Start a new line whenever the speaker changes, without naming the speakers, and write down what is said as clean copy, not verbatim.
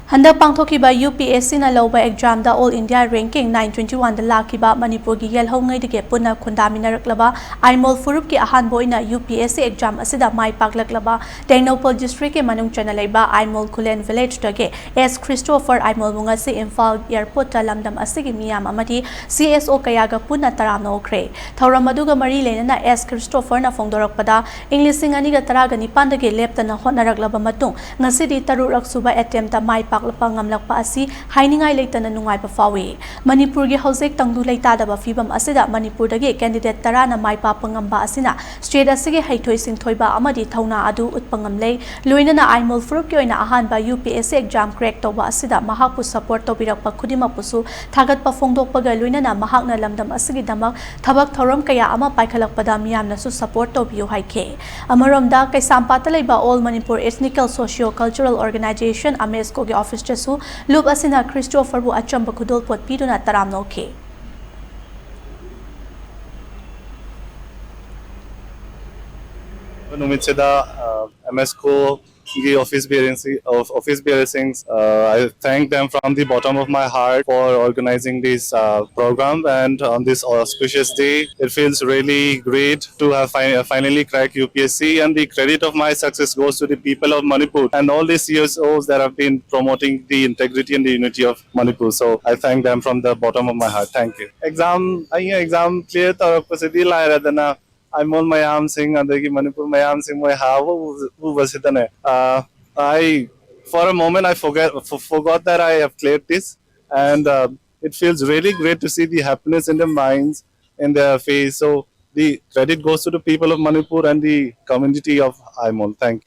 Handak pangthokiba UPSC na lawba exam da All India Ranking 921 da lakiba Manipur gi yelhau ngai dige punna khundaminar Aimol Furup ki ahan boina UPSC exam asida mai paklaklaba Tengnopal district ke manung chana leiba Aimol Khullen Village dage S.Christopher Aimol mungasi Imphal airport ta lamdam asigi miyam amati CSO kayaga punna taramna okkhre thauram aduga mari lenana S.Christopher na phongdorakpada English ani ga taraga nipan dage leptana honaraklaba matung ngasidi tarurak suba attempt ta mai ngamlakpa asi hainingai leitana nungai pa fawi Manipur gi hojek tangdu leita da ba fibam asida Manipur dagi candidate tarana mai pa pangamba asina state asige haithoi singthoiba amadi thauna adu utpangam lei loinana Aimol Furup ki oina ahan ba UPSC exam crack toba asida mahakpu support tobirakpa khudima pusu thagat pa phongdokpa ga loinana mahakna lamdam asigi damak thabak thoram kaya ama paikhalakpada miyamna su support tobiyo haike amaromda kaisampata leiba All Manipur Ethnical Socio Cultural Organization AMESCO gi office jasu lub asina Christopher bu achamba khudol pot piduna taramna okhe
Numitseda MSCO office bearings. I thank them from the bottom of my heart for organizing this program, and on this auspicious day, it feels really great to have finally cracked UPSC, and the credit of my success goes to the people of Manipur and all these CSOs that have been promoting the integrity and the unity of Manipur. So I thank them from the bottom of my heart. Thank you. Exam clear tawrak Aimol Mayam Singh adagi Manipur Mayam Singh Moy who was it? I for a moment I forgot that I have cleared this, and it feels really great to see the happiness in their minds, in their face. So the credit goes to the people of Manipur and the community of Aimol. Thank you.